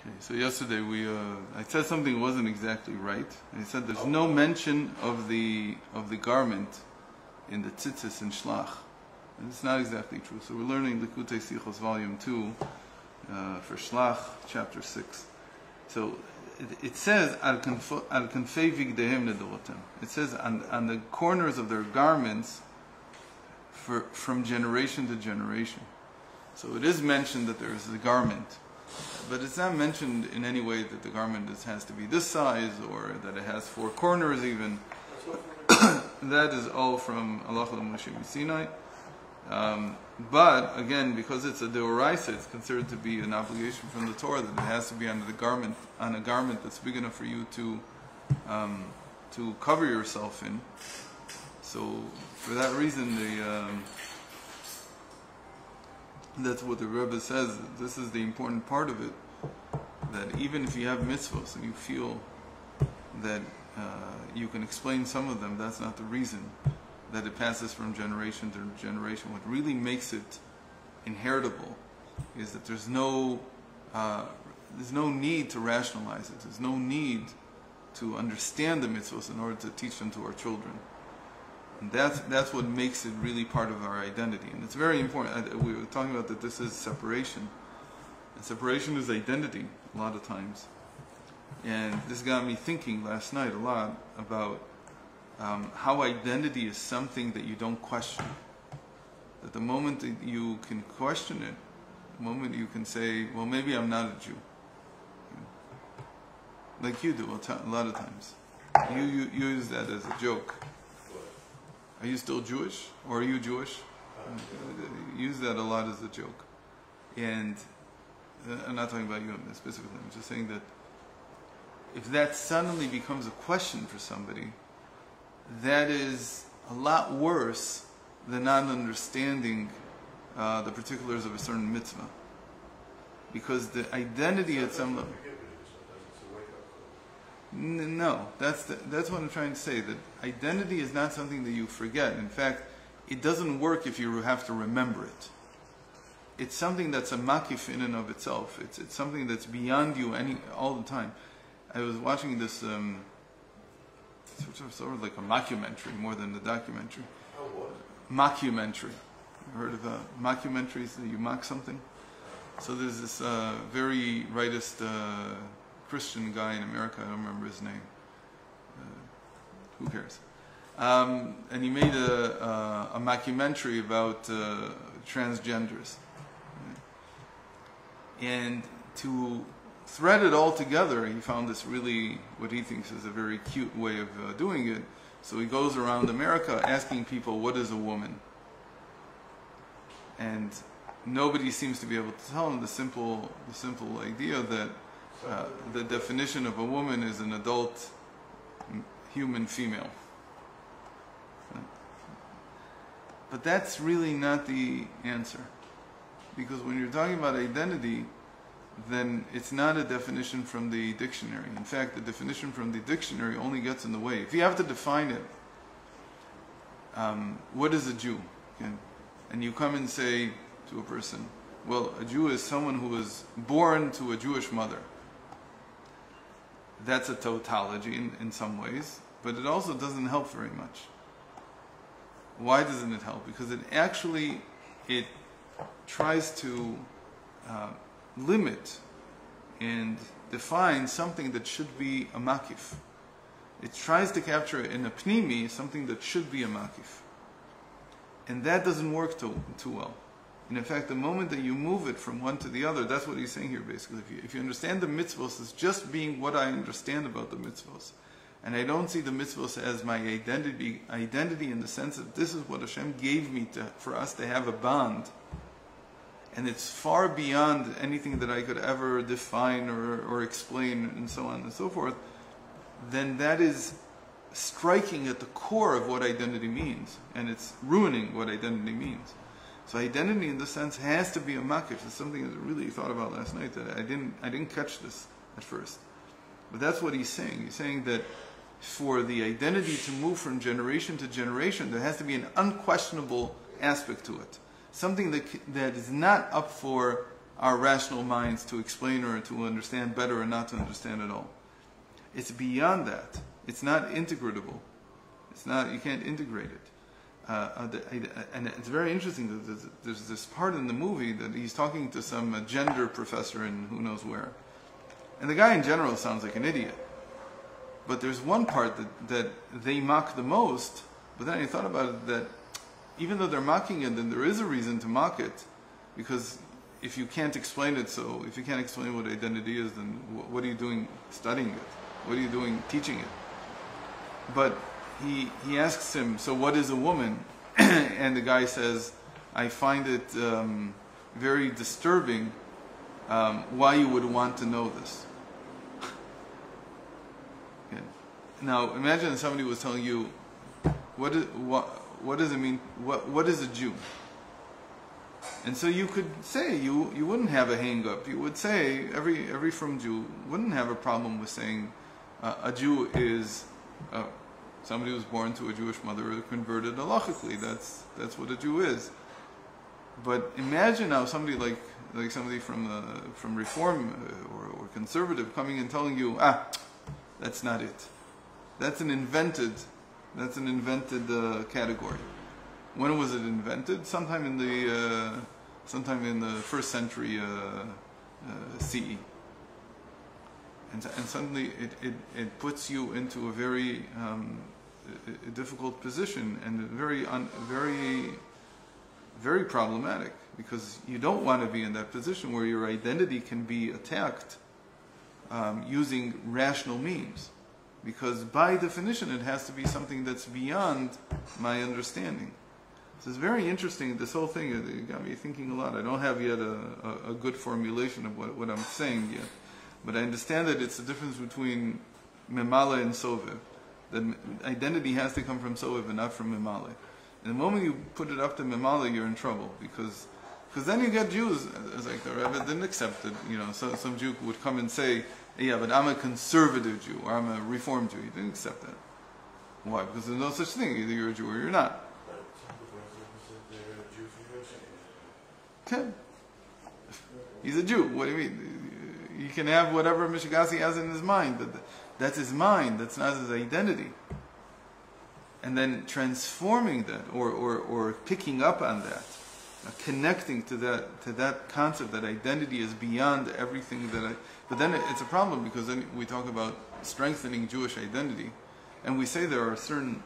Okay, so yesterday I said something wasn't exactly right. I said there's no mention of the garment in the tzitzis and shlach. And it's not exactly true. So we're learning Likutei Sichos Volume 2 for Shlach, Chapter 6. So it says al kanfei vigdehem nedorotem. It says on the corners of their garments from generation to generation. So it is mentioned that there is a garment, but it's not mentioned in any way that the garment has to be this size or that it has 4 corners even. That is all from Halacha Moshe Sinai. But again, because it's a deoraisa, it's considered to be an obligation from the Torah that it has to be on a garment that's big enough for you to cover yourself in. So for that reason, that's what the Rebbe says. This is the important part of it. That even if you have mitzvahs and you feel that you can explain some of them, that's not the reason that it passes from generation to generation. What really makes it inheritable is that there's no need to rationalize it. There's no need to understand the mitzvahs in order to teach them to our children. And that's what makes it really part of our identity. And it's very important. We were talking about that this is separation. And separation is identity a lot of times. And this got me thinking last night a lot about how identity is something that you don't question. That the moment that you can question it, the moment you can say, well, maybe I'm not a Jew. Like you do a lot of times. You use that as a joke. Are you still Jewish? Or are you Jewish? Use that a lot as a joke. And I'm not talking about you specifically. I'm just saying that if that suddenly becomes a question for somebody, that is a lot worse than not understanding the particulars of a certain mitzvah. Because the identity at some level... No, that's what I'm trying to say. That identity is not something that you forget. In fact, it doesn't work if you have to remember it. It's something that's a makif in and of itself. It's something that's beyond you all the time. I was watching this sort of like a mockumentary more than a documentary. Oh, what? Mockumentary. You heard of mockumentaries that you mock something? So there's this very rightist Christian guy in America, I don't remember his name. Who cares? And he made a mockumentary about transgenders. And to thread it all together, he found this really, what he thinks is a very cute way of doing it. So he goes around America asking people, what is a woman? And nobody seems to be able to tell him the simple idea that the definition of a woman is an adult human female. But that's really not the answer. Because when you're talking about identity, then it's not a definition from the dictionary. In fact, the definition from the dictionary only gets in the way. If you have to define it, what is a Jew? Okay? And you come and say to a person, well, a Jew is someone who is born to a Jewish mother. That's a tautology in some ways, but it also doesn't help very much. Why doesn't it help? Because it tries to limit and define something that should be a makif. It tries to capture in a pnimi something that should be a makif. And that doesn't work too well. And in fact, the moment that you move it from one to the other, that's what he's saying here basically. If you understand the mitzvos as just being what I understand about the mitzvos, and I don't see the mitzvos as my identity in the sense that this is what Hashem gave me for us to have a bond, and it's far beyond anything that I could ever define or explain and so on and so forth, then that is striking at the core of what identity means, and it's ruining what identity means. So identity in the sense has to be a makif. It's something that I really thought about last night that I didn't catch this at first. But that's what he's saying. He's saying that for the identity to move from generation to generation, there has to be an unquestionable aspect to it. Something that is not up for our rational minds to explain or to understand better or not to understand at all. It's beyond that. It's not integratable. It's not, you can't integrate it. And it's very interesting that there's this part in the movie that he's talking to some gender professor in who knows where. And the guy in general sounds like an idiot. But there's one part that they mock the most, but then I thought about it that even though they're mocking it, then there is a reason to mock it, because if you can't explain it, so if you can't explain what identity is, then what are you doing studying it? What are you doing teaching it? But he asks him, so what is a woman? And the guy says, I find it very disturbing why you would want to know this. Okay. Now imagine somebody was telling you, what does it mean? What is a Jew? And so you could say, you wouldn't have a hang-up. You would say, every from Jew wouldn't have a problem with saying a Jew is somebody who was born to a Jewish mother or converted halachically. That's what a Jew is. But imagine now somebody like somebody from Reform or conservative coming and telling you, that's not it. That's an invented category. When was it invented? Sometime in the first century CE. And suddenly it puts you into a very difficult position and very problematic, because you don't want to be in that position where your identity can be attacked using rational means, because by definition it has to be something that's beyond my understanding. So it's very interesting, this whole thing. It got me thinking a lot. I don't have yet a good formulation of what I'm saying yet. But I understand that it's the difference between memale and sovev. That identity has to come from sovev and not from memale. And the moment you put it up to memale, you're in trouble, because then you get Jews, as like the Rebbe didn't accept it. So some Jew would come and say, yeah, but I'm a conservative Jew, or I'm a Reformed Jew. He didn't accept that. Why? Because there's no such thing. Either you're a Jew or you're not. Okay. He's a Jew. What do you mean? He can have whatever Mishigasi has in his mind. That's his mind. That's not his identity. And then transforming that, or picking up on that, connecting to that concept that identity is beyond everything that I. But then it's a problem, because then we talk about strengthening Jewish identity, and we say there are certain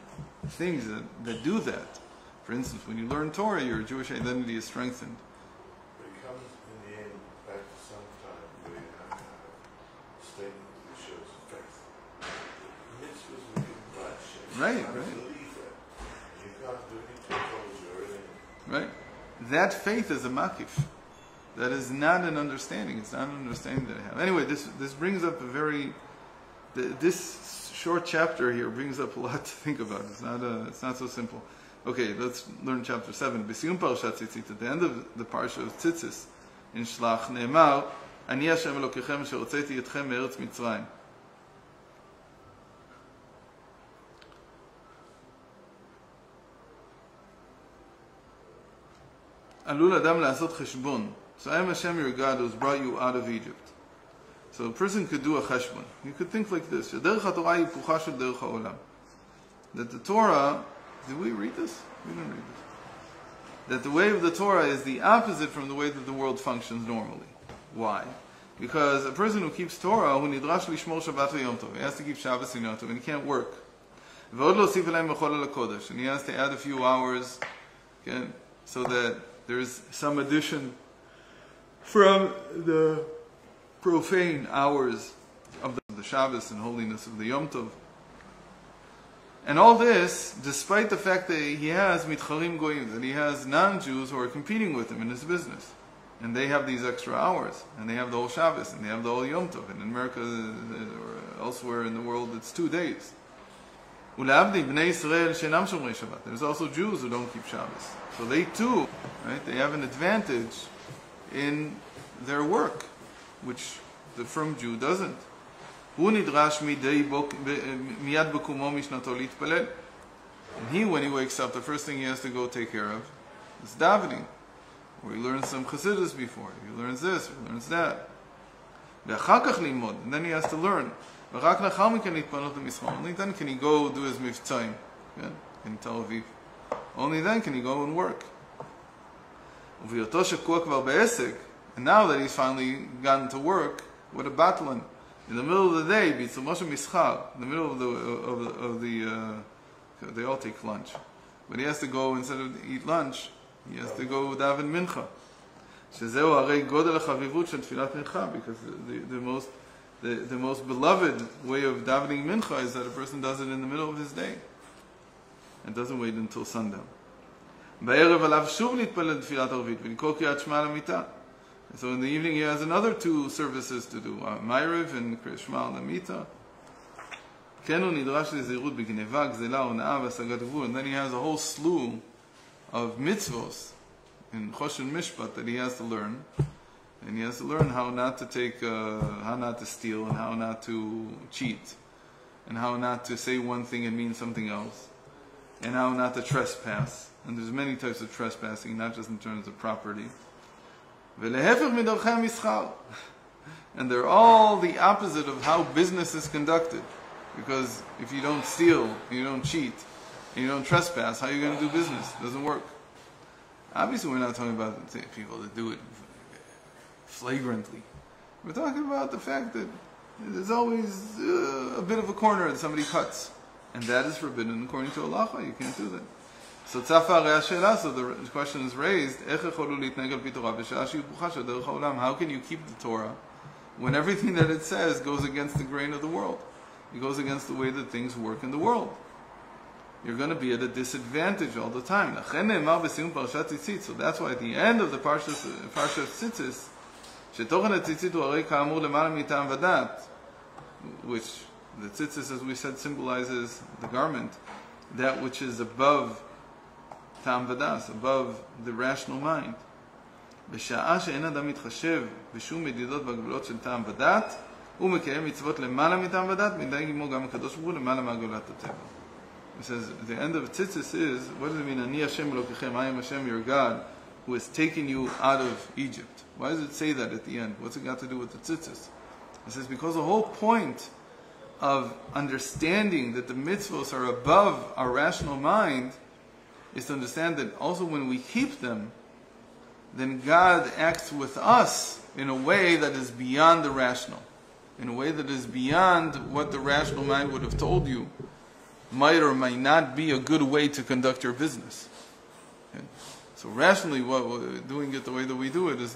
things that do that. For instance, when you learn Torah, your Jewish identity is strengthened. But it comes in the end back to some time where you have a statement that shows faith. Mitzvahs were given by Hashem. Right. Believe that. You can't do anything to oppose your anything. Right. That faith is a makif. That is not an understanding. It's not an understanding that I have. Anyway, this brings up this short chapter here brings up a lot to think about. It's not so simple. Okay, let's learn chapter 7. B'siyum Parashat Tzitzit, at the end of the parsha of Tzitzis, in Shlach, Ne'emar, Ani Hashem Elokechem asher hotzeti etchem me'eretz Mitzrayim. Alul Adam la'asot cheshbon. So I am Hashem your God who has brought you out of Egypt. So a person could do a cheshbon. You could think like this: Derech haTorah hipucha shel derech ha'olam. That the Torah. Did we read this? We didn't read this. That the way of the Torah is the opposite from the way that the world functions normally. Why? Because a person who keeps Torah, who nidrash lishmor Shabbat v'Yom Tov, he has to keep Shabbos and Yom Tov, and he can't work. V'od l'osif aleim b'chol ha'kodesh, and he has to add a few hours, okay, so that there's some addition from the profane hours of the Shabbos and holiness of the Yom Tov. And all this, despite the fact that he has mitcharim goyim, that he has non-Jews who are competing with him in his business. And they have these extra hours, and they have the whole Shabbos, and they have the whole Yom Tov. And in America or elsewhere in the world, it's 2 days. There's also Jews who don't keep Shabbos. So they too, right, they have an advantage in their work, which the firm Jew doesn't. And he, when he wakes up, the first thing he has to go take care of is davening. or he learns some Chassidus before, he learns this, he learns that. And then he has to learn. Only then can he go do his mivtzaim in Tel Aviv. Only then can he go and work. And now that he's finally gotten to work, what a battling. In the middle of the day, in the middle of the they all take lunch. But he has to go, instead of eat lunch, he has to go daven mincha. Because the most beloved way of davening mincha is that a person does it in the middle of his day and doesn't wait until sundown. So in the evening he has another 2 services to do, Ma'ariv and Shema Lamita. And then he has a whole slew of mitzvos in Choshen Mishpat that he has to learn. And he has to learn how not to how not to steal, and how not to cheat, and how not to say one thing and mean something else, and how not to trespass. And there's many types of trespassing, not just in terms of property. And they're all the opposite of how business is conducted. Because if you don't steal, you don't cheat, and you don't trespass, how are you going to do business? It doesn't work. Obviously, we're not talking about people that do it flagrantly. We're talking about the fact that there's always a bit of a corner that somebody cuts. And that is forbidden according to Allah. You can't do that. So the question is raised, how can you keep the Torah when everything that it says goes against the grain of the world? It goes against the way that things work in the world. You're going to be at a disadvantage all the time. So that's why at the end of the Parsha Tzitzis, which the tzitzis, as we said, symbolizes the garment, that which is above Tam Vadas, above the rational mind. בשעה שאין אדם מתחשב בשום מדידות והגבולות של טעם ודת, הוא מקיים מצוות למעלה מטעם ודת, מדייק עמו גם הקדוש ברוך הוא למעלה מהגבלת הטבע. It says, the end of tzitzis is, what does it mean? Ani Hashem Elokechem, I am Hashem, your God, who has taken you out of Egypt. Why does it say that at the end? What's it got to do with the tzitzis? It says, because the whole point of understanding that the mitzvos are above our rational mind is to understand that also when we keep them, then God acts with us in a way that is beyond the rational, in a way that is beyond what the rational mind would have told you might or might not be a good way to conduct your business. Okay? So rationally, doing it the way that we do it is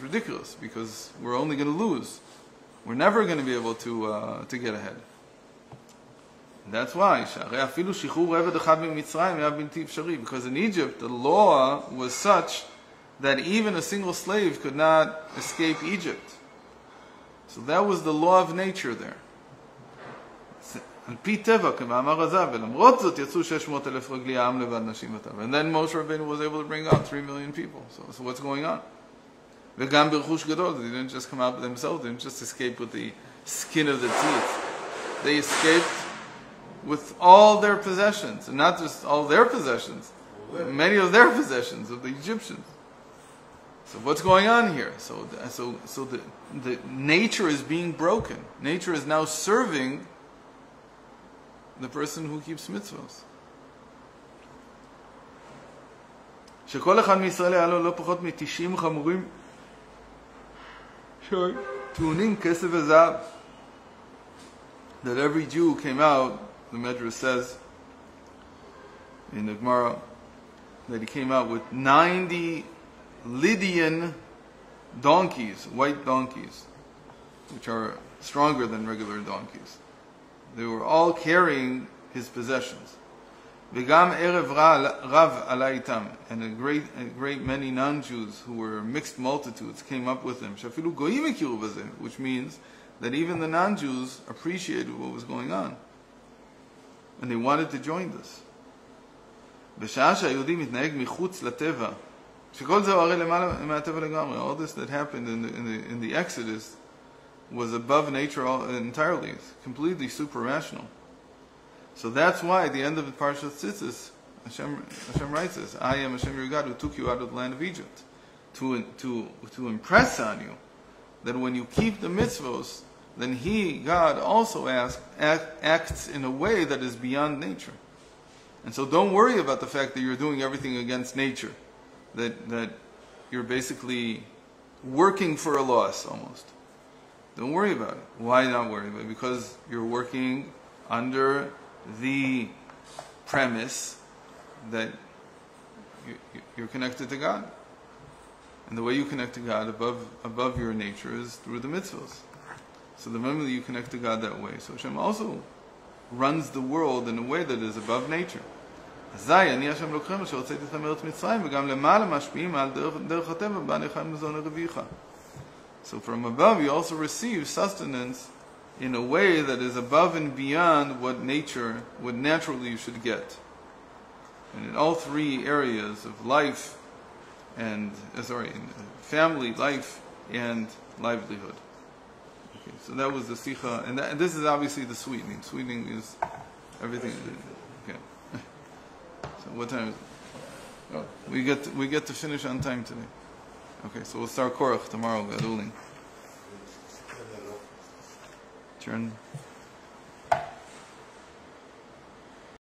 ridiculous, because we're only going to lose. We're never going to be able to get ahead. And that's why, because in Egypt the law was such that even a single slave could not escape Egypt. So that was the law of nature there. And then Moshe Rabbeinu was able to bring out 3 million people. So what's going on? They didn't just come out by themselves, they didn't just escape with the skin of the teeth. They escaped with all their possessions, and not just all their possessions, many of their possessions of the Egyptians. So what's going on here? So the nature is being broken. Nature is now serving the person who keeps mitzvahs. שכל אחד מישראל היה לו לא פחות מ-90 חמורים טעונים כסף וזהב. That every Jew came out, the Medrash says in the Gemara, that he came out with 90 Lydian donkeys, white donkeys, which are stronger than regular donkeys. They were all carrying his possessions. V'gam erev rav ala itam, and a great many non-Jews who were mixed multitudes came up with him. Shafilu goyim ekiru b'zeh, which means that even the non-Jews appreciated what was going on, and they wanted to join this. B'sha'ah she'ayudim mitnaheg michutz lateva, shekol zeh hare lemala me'ateva legamri. All this that happened in the Exodus was above nature entirely, completely super-rational. So that's why at the end of the Parshat Tzitzis, Hashem writes this, I am Hashem your God who took you out of the land of Egypt. to impress on you that when you keep the mitzvos, then God, also acts in a way that is beyond nature. And so don't worry about the fact that you're doing everything against nature, that you're basically working for a loss almost. Don't worry about it. Why not worry about it? Because you're working under the premise that you're connected to God. And the way you connect to God above your nature is through the mitzvahs. So the moment that you connect to God that way, so Hashem also runs the world in a way that is above nature. So from above you also receive sustenance in a way that is above and beyond what naturally you should get. And in all three areas of life and family, life, and livelihood. Okay, so that was the Sikha, and this is obviously the sweetening. Sweetening is everything. Okay. So what time is it? Oh, we get to finish on time today. Okay, so we'll start Korach tomorrow, Gaduling. Turn.